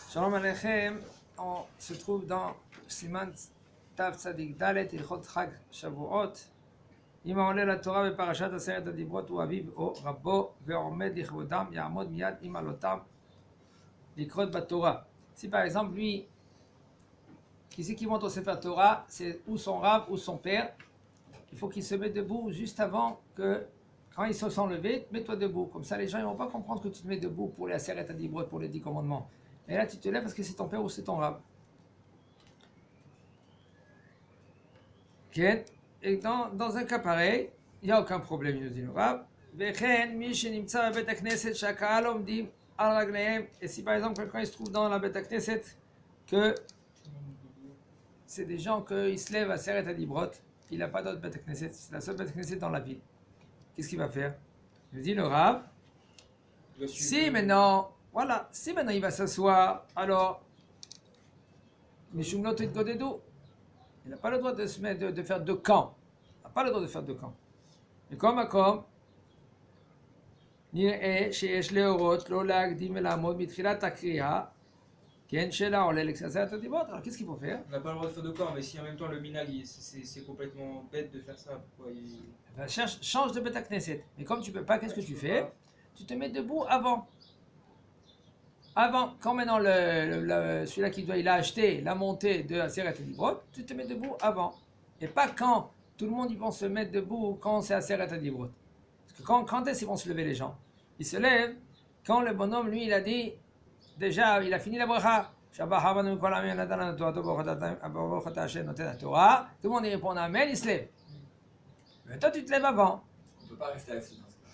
Shalom Aleichem, on se trouve dans Siman Tav Tzadik Dalet, Ilchot Chag Shavuot. אם העולה לתורה בפרשת עשרת הדיברות הוא אביו או רבו ועומד לכבודם יעמוד מיד עם עלותם לקרות בתורה. Si par exemple lui, qui c'est qui monte au Sefer Torah, c'est ou son rab ou son père, il faut qu'il se mette debout juste avant que, quand ils se sont levés, mets-toi debout. Comme ça les gens ne vont pas comprendre que tu te mets debout pour les Aseret Adibrot, pour les 10 commandements. Et là tu te lèves parce que c'est ton père ou c'est ton rab. Okay. Et dans un cas pareil, il n'y a aucun problème, il nous dit le rab. Et si par exemple quelqu'un il se trouve dans la Bet HaKnesset, que c'est des gens qui se lèvent à Seret Adibrot, il n'a pas d'autre Bet HaKnesset, c'est la seule Bet HaKnesset dans la ville. Qu'est-ce qu'il va faire? Il nous dit le rab. Si maintenant il va s'asseoir, alors Mishum Lot et Godedou. Il n'a pas le droit de se mettre de faire deux camps. Il n'a pas le droit de faire deux camps. Et comme נראה שיש להורות לא להקדים ולעמוד מתחילת הקריאה, כן, של העולה לעשרת הדיברות. Alors qu'est-ce qu'il faut faire? On n'a pas le droit de faire de corps, mais si en même temps le minag, c'est complètement bête de faire ça, pourquoi il... Ben, change de Bet HaKnesset. Mais comme tu ne peux pas, qu'est-ce que tu fais? Tu te mets debout avant. Avant, quand maintenant celui-là il a acheté la montée de Aseret Adibrot, tu te mets debout avant. Et pas quand tout le monde ils vont se mettre debout quand c'est Aseret Adibrot. Parce que quand est-ce qu'ils vont se lever les gens? Ils se lèvent quand le bonhomme, lui, il a dit, déjà, il a fini la bracha. Tout le monde il répond Amen, il se lève. Mais toi, tu te lèves avant. On ne peut pas rester assis dans ce cas.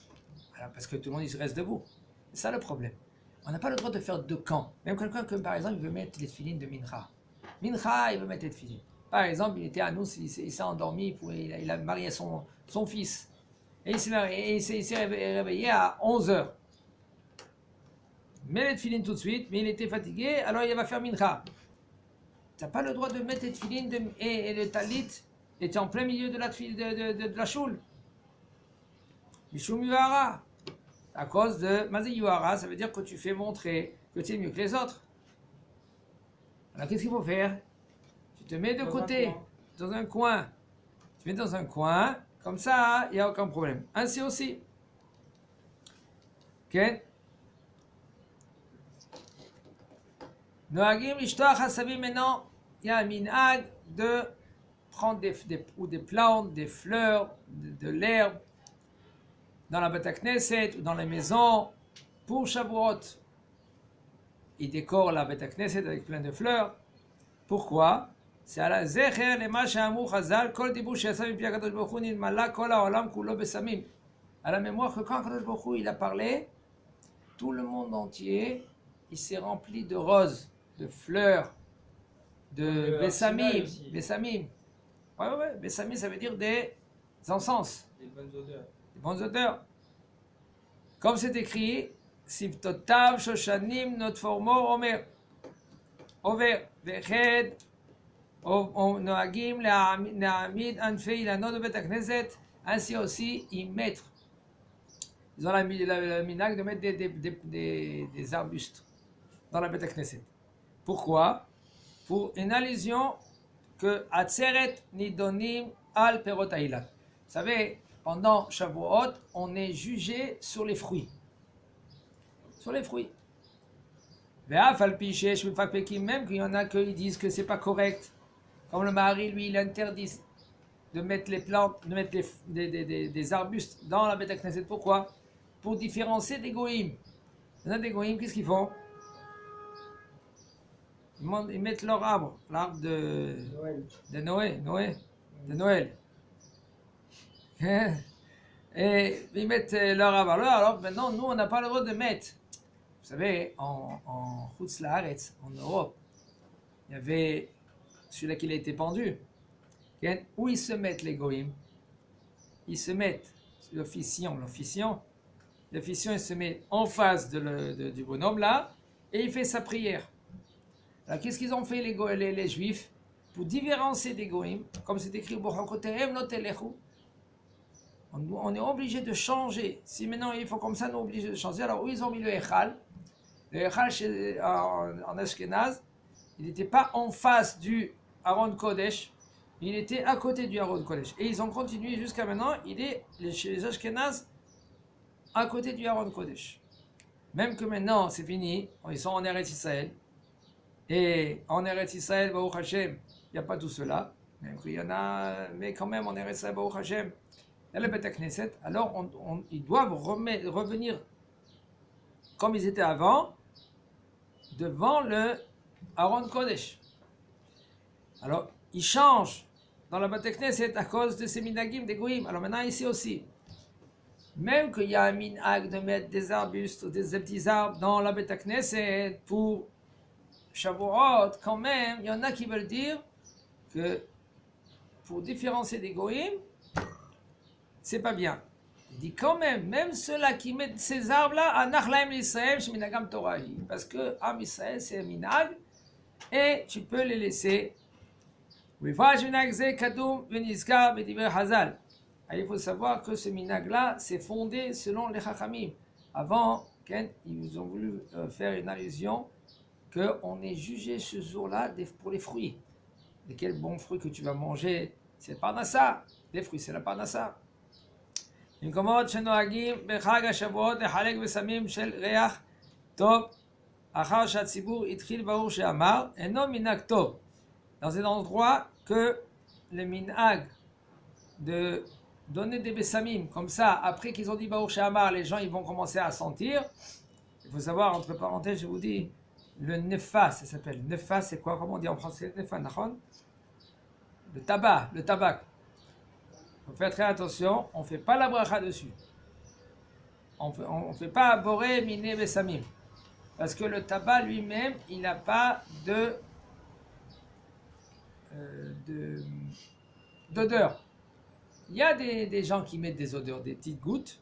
Alors, parce que tout le monde il se reste debout. C'est ça le problème. On n'a pas le droit de faire deux camps. Même quelqu'un que, par exemple, il veut mettre les filines de Mincha. Mincha, il veut mettre les filines. Par exemple, il était à nous, il s'est endormi, il a marié son fils. Et il s'est réveillé à 11h. Mets les filines tout de suite, mais il était fatigué, alors il va faire Mincha. Tu n'as pas le droit de mettre les filines et le talit, et tu es en plein milieu de la choule. Mishum Yuhara. À cause de Mazé Yuhara, ça veut dire que tu fais montrer que tu es mieux que les autres. Alors qu'est-ce qu'il faut faire? Tu te mets de côté, dans un coin. Tu mets dans un coin, comme ça, il n'y a aucun problème. Ainsi aussi. Ok? Noagim Ishtoach Hasavim, maintenant, il y a un minhag de prendre des plantes, des fleurs, de l'herbe, dans la Bet HaKnesset ou dans les maisons pour Shavuot. Ils décorent la Bet HaKnesset avec plein de fleurs. Pourquoi? C'est à la Zecher lema she'amru Chazal kol dibur she'yatsa mipi HaKadosh Baruch Hu nilmala kol ha'olam kulo besamim. À la mémoire que quand HaKadosh Baruch Hu il a parlé, tout le monde entier il s'est rempli de roses, de fleurs, de bessamim. Bessamim. Ouais. Bessamim ça veut dire des encens. Des bonnes odeurs. Des bonnes odeurs. Comme c'est écrit, Sivtotav Shoshanim Notformo Omer. Over, Veched, Noagim, Lehamid, Anfei, la note de Bet HaKnesset, ainsi aussi, ils mettent. Ils ont la minag de mettre des arbustes dans la Bet HaKnesset. Pourquoi? Pour une allusion que Atzeret Nidonim al Perot Ha'ilat. Vous savez, pendant Shavuot, on est jugé sur les fruits. Sur les fruits. Même qu'il y en a qui disent que c'est pas correct. Comme le mari, lui, il interdit de mettre les plantes, de mettre des arbustes dans la Bet HaKnesset. Pourquoi? Pour différencier des goïms. Il y en a des goïms, qu'est-ce qu'ils font? Ils mettent leur arbre de Noël. Et ils mettent leur arbre. Alors maintenant, nous, on n'a pas le droit de mettre. Vous savez, en Chutz Laaretz, en Europe, il y avait celui-là qui a été pendu. Où ils se mettent les goïms? Ils se mettent, l'officiant, il se met en face du bonhomme là, et il fait sa prière. Alors qu'est-ce qu'ils ont fait les juifs? Pour différencier des goïms, comme c'est écrit, on est obligé de changer. Si maintenant il faut comme ça, nous obligés de changer. Alors où ils ont mis le Echal? Le Echal en Ashkenaz, il n'était pas en face du Aron Kodesh, il était à côté du Aron Kodesh. Et ils ont continué jusqu'à maintenant, il est chez les Ashkenaz à côté du Aron Kodesh. Même que maintenant, c'est fini, ils sont en Eretz Israël. Et en Eretz Israël, Baruch Hashem, il n'y a pas tout cela. Même qu'il y en a, mais quand même, en Eretz Israël, Baruch Hashem, il y a le Bet Knesset. Alors, ils doivent revenir comme ils étaient avant, devant le Aron Kodesh. Alors, ils changent dans la Bet Knesset à cause de ces minagim des goïm. Alors maintenant, ici aussi. Même qu'il y a un minag de mettre des arbustes ou des petits arbres dans la Bet Knesset pour Shavuot, quand même, il y en a qui veulent dire que pour différencier des goïm, c'est pas bien. Il dit quand même ceux-là qui mettent ces arbres-là, Anachlaim l'Israël, chez Minagam Torahi. Parce que Am Israël, c'est un minag, et tu peux les laisser. Il faut savoir que ce minag-là, c'est fondé selon les Chachamim. Avant, ils ont voulu faire une allusion qu'on est jugé ce jour-là pour les fruits. Et quel bon fruit que tu vas manger, c'est le parnassa. Les fruits, c'est la parnassa. במקומות שנוהגים בחג השבועות לחלק בסמים של ריח טוב אחר שהציבור התחיל ברור שאמר אינו מנהג טוב. Dans un endroit que le minhag de donner des bessamim comme ça, après qu'ils ont dit Baruch She'amar, les gens ils vont commencer à sentir. Il faut savoir, entre parenthèses, je vous dis, le nefas, ça s'appelle. Nefas, c'est quoi? Comment on dit en français? Nefas, nachon? Le tabac, le tabac. Il faut faire très attention, on ne fait pas la bracha dessus. On ne fait pas boré, miné, bessamim. Parce que le tabac lui-même, il n'a pas d'odeur. Il y a des gens qui mettent des odeurs, des petites gouttes,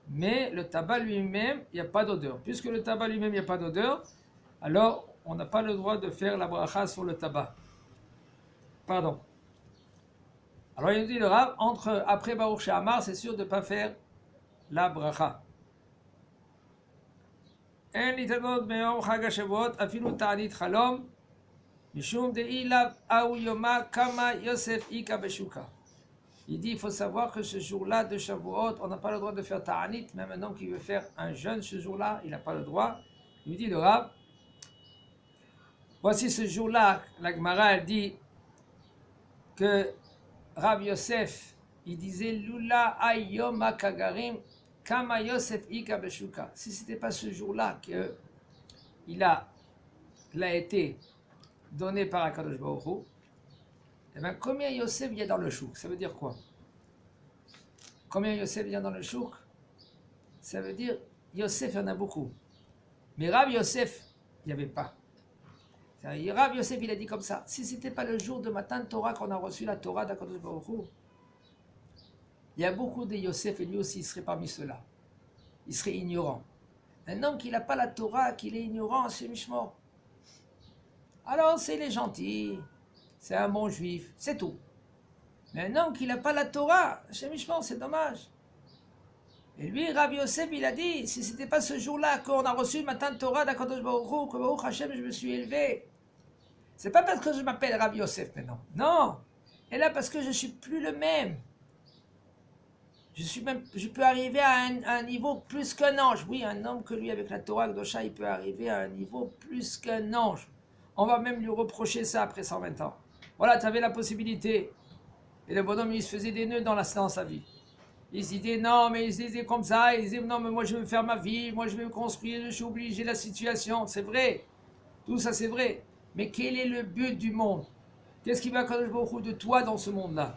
mais le tabac lui-même, il n'y a pas d'odeur. Puisque le tabac lui-même, il n'y a pas d'odeur, alors on n'a pas le droit de faire la bracha sur le tabac. Pardon. Alors il nous dit le Rav, après Baruch She'amar, c'est sûr de ne pas faire la bracha. En litanot me'om chag hashavuot afilu ta'anit chalom mishum de'i lav au yoma kama Yosef ika beshuka. Il dit, il faut savoir que ce jour-là de Shavuot, on n'a pas le droit de faire ta'anit, même un homme qui veut faire un jeûne ce jour-là, il n'a pas le droit. Il dit le Rav, voici ce jour-là, la Gemara elle dit que Rav Yosef, il disait Lula ayom kagarim kama Yosef ika beshuka. Si ce n'était pas ce jour-là qu'il a été donné par Akadosh Baruch Hu, eh bien combien Yosef vient dans le chouk? Ça veut dire quoi? Combien Yosef vient dans le chouk? Ça veut dire Yosef, il y en a beaucoup. Mais Rav Yosef, il n'y avait pas. Rav Yosef, il a dit comme ça, si ce n'était pas le jour de Matan Torah qu'on a reçu la Torah d'Akadosh Baruch Hu, il y a beaucoup de Yosef et lui aussi il serait parmi ceux-là. Il serait ignorant. Un homme qui n'a pas la Torah, qu'il est ignorant, c'est Mishmor. Alors c'est les gentils, c'est un bon juif, c'est tout. Mais un homme qui n'a pas la Torah, c'est Mishmor, c'est dommage. Et lui, Rav Yosef, il a dit, si ce n'était pas ce jour-là qu'on a reçu le matin de Torah d'Akadosh Baruch Hu, que Baruch Hashem, je me suis élevé. C'est pas parce que je m'appelle Rav Yosef maintenant. Non. Et là, parce que je ne suis plus le même. Je peux arriver à un niveau plus qu'un ange. Oui, un homme que lui, avec la Torah Kedosha, il peut arriver à un niveau plus qu'un ange. On va même lui reprocher ça après 120 ans. Voilà, tu avais la possibilité. Et le bonhomme, il se faisait des nœuds dans sa vie. Il se disait non, mais il se disait comme ça. Il disait non, mais moi je veux faire ma vie, moi je veux me construire, je suis obligé de la situation. C'est vrai. Tout ça, c'est vrai. Mais quel est le but du monde? Qu'est-ce qui va connaître beaucoup de toi dans ce monde-là?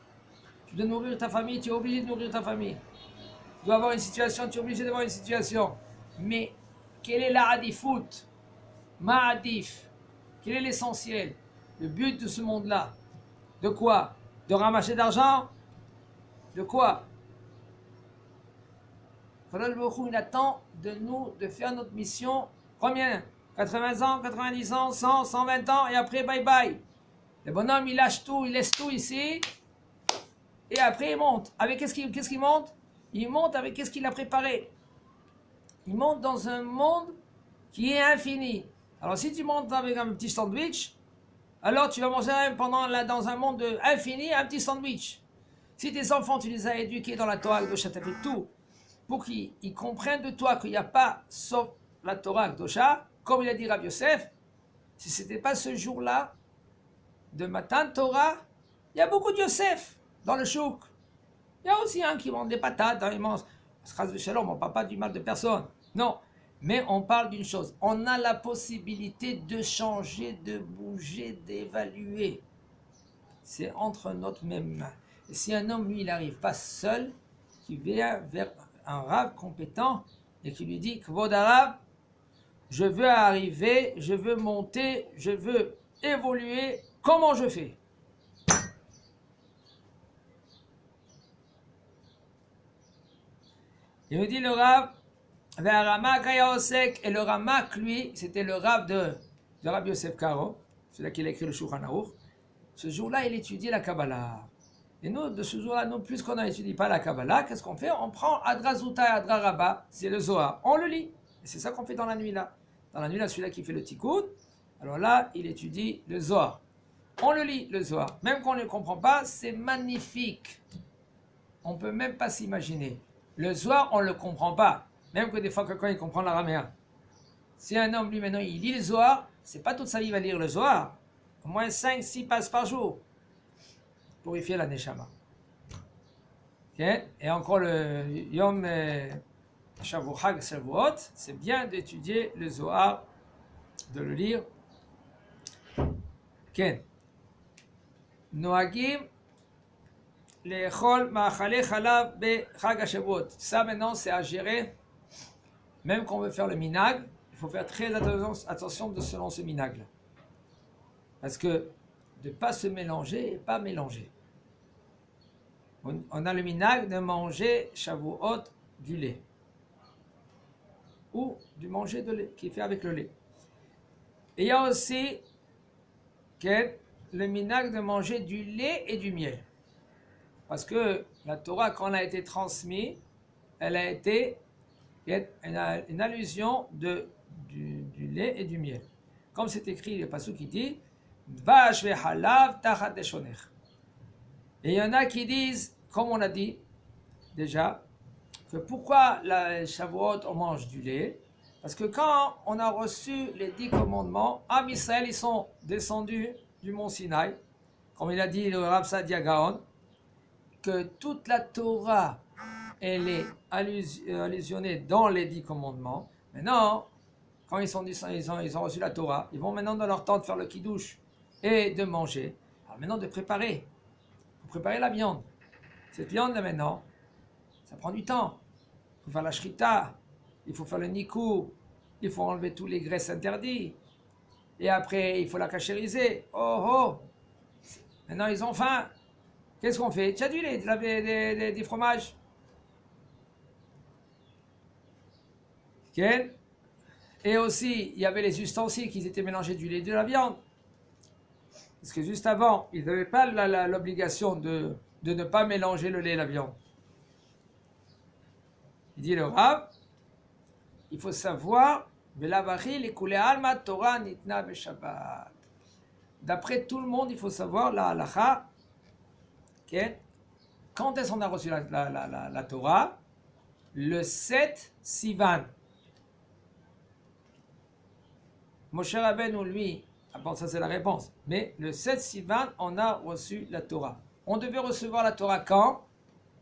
Tu dois nourrir ta famille, tu es obligé de nourrir ta famille. Tu dois avoir une situation, tu es obligé d'avoir une situation. Mais quelle est la adifout? Ma'adif. Quel est l'essentiel? Le but de ce monde-là? De quoi? De ramasser d'argent? De quoi? Il attend de nous de faire notre mission. Combien? 80 ans, 90 ans, 100, 120 ans, et après bye bye. Le bonhomme, il lâche tout, il laisse tout ici, et après il monte. Avec qu'est-ce qu'il monte? Il monte avec qu'est-ce qu'il a préparé. Il monte dans un monde qui est infini. Alors si tu montes avec un petit sandwich, alors tu vas manger dans un monde infini un petit sandwich. Si tes enfants, tu les as éduqués dans la Torah, Akdosha, tu as fait tout pour qu'ils comprennent de toi qu'il n'y a pas sauf la Torah, Akdosha, comme il a dit Rabbi Yosef, si ce n'était pas ce jour-là de Matan Torah, il y a beaucoup de Yosef dans le chouk. Il y a aussi un qui vend des patates dans les manches. On ne parle pas du mal de personne. Non. Mais on parle d'une chose. On a la possibilité de changer, de bouger, d'évaluer. C'est entre notre même main. Et si un homme, lui, il n'arrive pas seul, qui vient vers un rave compétent et qui lui dit, Kvod Arav, je veux arriver, je veux monter, je veux évoluer, comment je fais? Il me dit le Rav, vers Ramak Osek, et le Ramak, lui, c'était le Rav de Rabbi Yosef Karo, celui qui a écrit le Shulchan Aruch. Ce jour-là, il étudiait la Kabbalah. Et nous, de ce jour-là, nous, plus qu'on n'étudie pas la Kabbalah, qu'est-ce qu'on fait? On prend Adra Zuta et Adra Rabba, c'est le Zohar, on le lit. Et c'est ça qu'on fait dans la nuit là. Dans la nuit là, celui-là qui fait le Tikkun, alors là, il étudie le Zohar. On le lit, le Zohar. Même qu'on ne le comprend pas, c'est magnifique. On ne peut même pas s'imaginer. Le Zohar, on ne le comprend pas. Même que des fois, quelqu'un il comprend l'araméen. Si un homme, lui, maintenant, il lit le Zohar, c'est pas toute sa vie il va lire le Zohar. Au moins 5-6 passes par jour. Purifier la Neshama. Okay? Et encore le Yom Shavuot, c'est bien d'étudier le Zohar, de le lire. Ken. Noagim Lechol Ma'achale Chalav Bechag HaShavuot. Ça maintenant c'est à gérer. Même quand on veut faire le minag, il faut faire très attention de selon ce minag là. Parce que de ne pas se mélanger et pas mélanger. On a le minag de manger Shavuot du lait. Ou du manger de lait, qui est fait avec le lait. Et il y a aussi le minag de manger du lait et du miel. Parce que la Torah, quand elle a été transmise, elle a été une allusion du lait et du miel. Comme c'est écrit, le passage qui dit Vash vehalav tachat deshonech. Et il y en a qui disent, comme on a dit déjà, que pourquoi la Shavuot on mange du lait? Parce que quand on a reçu les 10 commandements, Am Israël, ils sont descendus du mont Sinaï, comme il a dit le Rav Sadia Gaon, que toute la Torah, elle est allusionnée dans les 10 commandements. Maintenant, quand ils ont reçu la Torah, ils vont maintenant dans leur tente faire le kiddush et de manger. Alors maintenant, de préparer. Il faut préparer la viande. Cette viande-là maintenant, ça prend du temps. Il faut faire la shrita, il faut faire le nikou, il faut enlever tous les graisses interdites. Et après, il faut la cachériser. Oh oh! Maintenant, ils ont faim. Qu'est-ce qu'on fait? Tu as du lait, des fromages? Okay. Et aussi, il y avait les ustensiles qui étaient mélangés du lait et de la viande. Parce que juste avant, ils n'avaient pas l'obligation de ne pas mélanger le lait et la viande. Il dit le Rav, il faut savoir, d'après tout le monde, il faut savoir la halacha, quand est-ce qu'on a reçu la Torah? Le 7 Sivan. Moshe Rabbeinu, lui, bon, ça c'est la réponse, mais le 7 Sivan, on a reçu la Torah. On devait recevoir la Torah quand?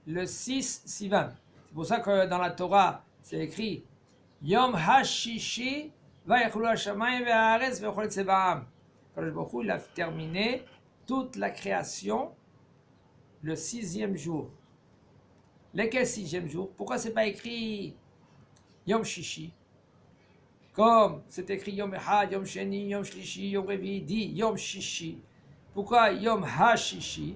Le 6 Sivan. C'est pour ça que dans la Torah, c'est écrit Yom Hashishi Vayachulu Hashamayim Ve'aretz Ve'chol Tzevaam. Il a terminé toute la création le 6e jour. Lequel 6e jour? Pourquoi c'est pas écrit Yom Shishi? Comme c'est écrit Yom Echad, Yom Sheni, Yom Shlishi, Yom Revi, dit Yom Shishi. Pourquoi Yom Hashishi?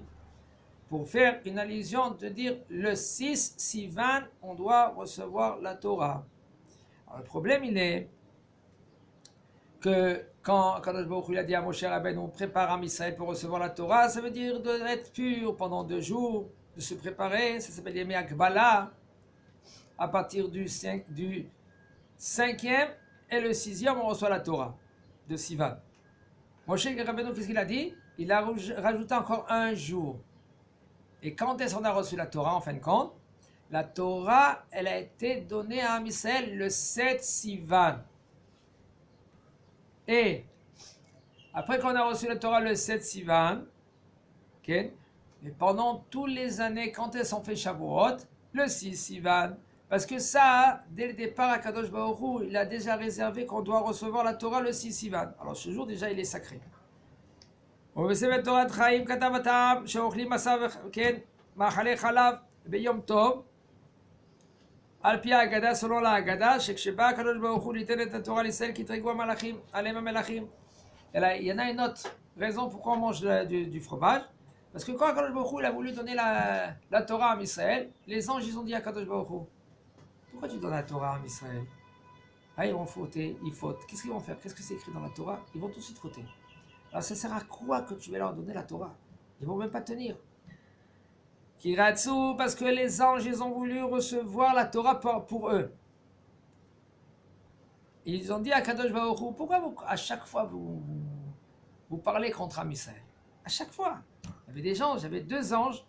Pour faire une allusion de dire le 6 Sivan, on doit recevoir la Torah. Alors, le problème, il est que quand il a dit à Moshe Rabbeinu, on prépare Am Israël pour recevoir la Torah, ça veut dire d'être pur pendant 2 jours, de se préparer, ça s'appelle Yemei Akbala, à partir du 5e et le 6e, on reçoit la Torah de Sivan. Moshe Rabbeinu, qu'est-ce qu'il a dit? Il a rajouté encore un jour. Et quand est-ce qu'on a reçu la Torah, en fin de compte? La Torah, elle a été donnée à Israël le 7 Sivan. Et après qu'on a reçu la Torah le 7 Sivan, okay, mais pendant toutes les années, quand est-ce qu'on fait Shavuot? Le 6 Sivan. Parce que ça, dès le départ, à Kadosh Baruch Hu, il a déjà réservé qu'on doit recevoir la Torah le 6 Sivan. Alors ce jour, déjà, il est sacré. ובספר תורת חיים כתב הטעם שאוכלים בשר וכן מאכלי חלב ביום טוב על פי ההגדה סולו להגדה שכשבא הקדוש ברוך הוא ליתן את התורה לישראל כי תרגו המלאכים עליהם המלאכים. Il y en a une autre raison pourquoi on mange du fromage, parce que quand Kadosh Baruch Hu, il a voulu donner la Torah à Israël, les anges ils ont dit à Kadosh Baruch Hu, pourquoi tu donnes la Torah à Israël? Ah, ils vont fauter, ils fautent. Qu'est-ce qu'ils vont faire? Qu'est-ce que c'est écrit dans la Torah? Ils vont tout de suite fauter. Alors ça sert à quoi que tu vas leur donner la Torah? Ils vont même pas tenir. Kiratsu, parce que les anges, ils ont voulu recevoir la Torah pour eux. Ils ont dit à Kadosh Baruch Hu, pourquoi à chaque fois vous parlez contre Israël? À chaque fois. Il y avait des gens, j'avais 2 anges,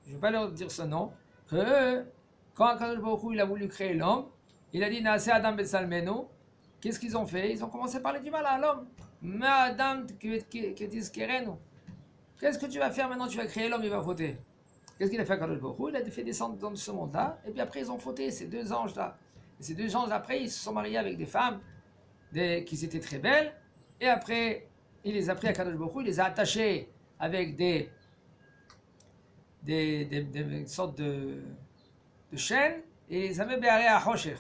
je ne vais pas leur dire ce nom, que eux, quand Kadosh Baruch Hu, il a voulu créer l'homme, il a dit Naaseh Adam Betsalmenu. Qu'est-ce qu'ils ont fait? Ils ont commencé à parler du mal à l'homme. Ma Adam Ketizkerenu. Qu'est-ce que tu vas faire maintenant? Tu vas créer l'homme, il va fauter. Qu'est-ce qu'il a fait à Kadosh Baruch Hu? Il a fait descendre dans ce monde-là, et puis après ils ont fauté, ces 2 anges-là. Et ces 2 anges, après, ils se sont mariés avec des femmes qui étaient très belles, et après, il les a pris à Kadosh Baruch Hu, il les a attachés avec des sortes de chaînes, et il les a mis à Hosher,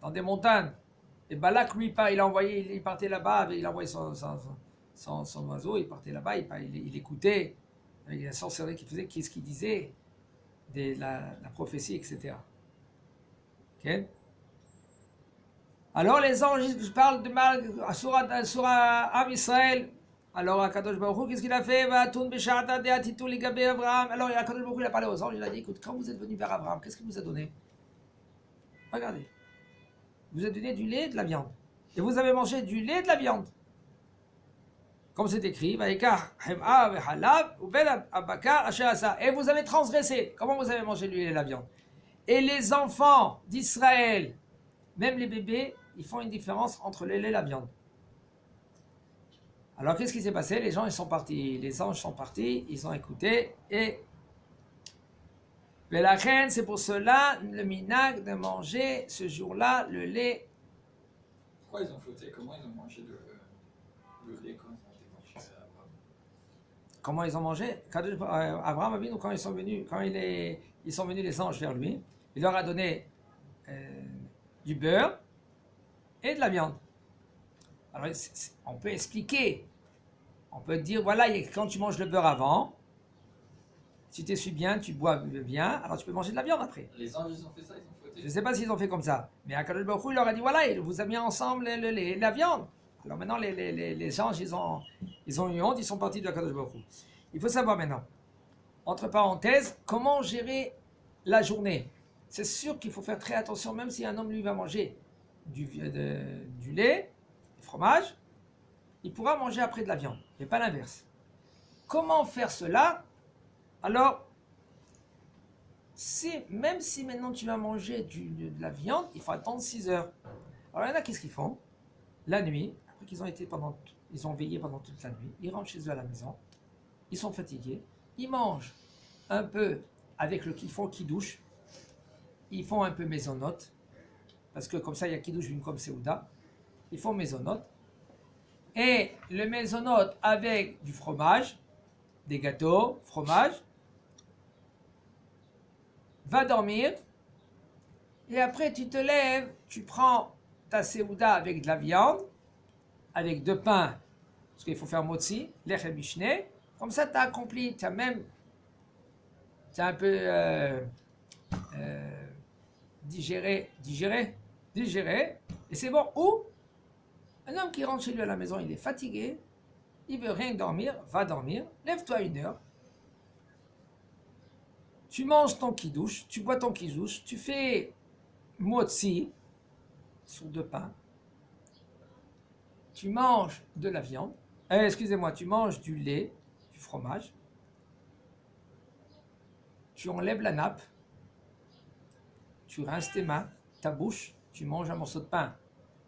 dans des montagnes. Et Balak, lui, il partait là-bas, il envoyait son oiseau, il partait là-bas, il écoutait, avec la sorcellerie qu'il faisait, qu'est-ce qu'il disait, la prophétie, etc. Okay? Alors les anges parlent de mal sur Am Israël. Alors Akadosh Baruch Hu, qu'est-ce qu'il a fait? Alors Akadosh Baruch Hu, il a parlé aux anges, il a dit, écoute, quand vous êtes venus vers Abraham, qu'est-ce qu'il vous a donné? Regardez. Vous avez donné du lait et de la viande. Et vous avez mangé du lait et de la viande. Comme c'est écrit, et vous avez transgressé. Comment vous avez mangé du lait et de la viande? Et les enfants d'Israël, même les bébés, ils font une différence entre le lait et la viande. Alors qu'est-ce qui s'est passé? Les gens ils sont partis, les anges sont partis, ils ont écouté et la reine, c'est pour cela le minag de manger ce jour-là le lait. Pourquoi ils ont fauté? Comment ils ont mangé le lait quand ils ont été mangés à Abraham? Comment ils ont mangé? Abraham a vu quand ils sont venus, ils sont venus les anges vers lui, il leur a donné du beurre et de la viande. Alors on peut expliquer, on peut dire voilà, quand tu manges le beurre avant, si tu essuies bien, tu bois bien, alors tu peux manger de la viande après. Les anges, ils ont fait ça, ils ont fauté. Je ne sais pas s'ils ont fait comme ça, mais Akadosh Baruch Hu, il leur a dit voilà, il vous a mis ensemble le lait et la viande. Alors maintenant, les anges, ils ont eu honte, ils sont partis de Akadosh Baruch Hu. Il faut savoir maintenant, entre parenthèses, comment gérer la journée. C'est sûr qu'il faut faire très attention, même si un homme, lui, va manger du lait, du fromage, il pourra manger après de la viande, mais pas l'inverse. Comment faire cela? Alors, même si maintenant tu vas manger de la viande, il faut attendre 6 heures. Alors il y en a, qu'est-ce qu'ils font? La nuit, après qu'ils ils ont veillé pendant toute la nuit, ils rentrent chez eux à la maison, ils sont fatigués, ils mangent un peu ils font kidouche, ils font un peu mésonote, parce que comme ça il y a kidouche d'une comme Seouda, ils font mésonote, et le mésonote avec du fromage, des gâteaux, fromage, va dormir, et après tu te lèves, tu prends ta Seouda avec de la viande, avec 2 pains, parce qu'il faut faire motzi, lechem mishné, comme ça tu as accompli, tu as un peu digéré, et c'est bon. Ou un homme qui rentre chez lui à la maison, il est fatigué, il veut rien dormir, va dormir, lève-toi 1 heure, tu manges ton kidouche, tu bois ton kidouche, tu fais motzi sur 2 pains, tu manges de la viande, excusez-moi, tu manges du lait, du fromage, tu enlèves la nappe, tu rinces tes mains, ta bouche, tu manges un morceau de pain.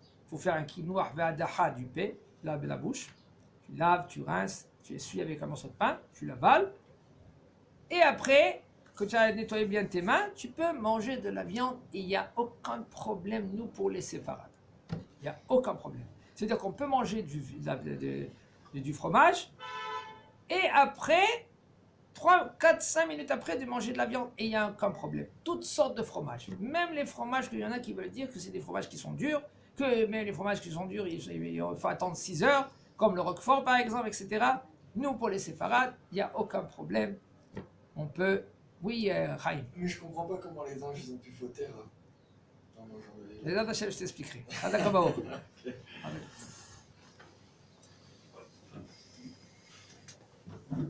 Il faut faire un quinoa ve'adaha du pain, lave la bouche, tu laves, tu rinces, tu essuies avec un morceau de pain, tu l'avales, et après, que tu as nettoyé bien tes mains, tu peux manger de la viande et il n'y a aucun problème, nous, pour les séfarades. Il n'y a aucun problème. C'est-à-dire qu'on peut manger du fromage et après, 3, 4, 5 minutes après de manger de la viande et il n'y a aucun problème. Toutes sortes de fromages. Même les fromages, il y en a qui veulent dire que c'est des fromages qui sont durs, que même les fromages qui sont durs, il faut attendre 6 heures, comme le Roquefort par exemple, etc. Nous, pour les séfarades, il n'y a aucun problème. On peut... Oui, Chaim. Mais je comprends pas comment les anges ils ont pu fauter dans nos journées. Les Hachem, je t'expliquerai. Ah, d'accord, bah,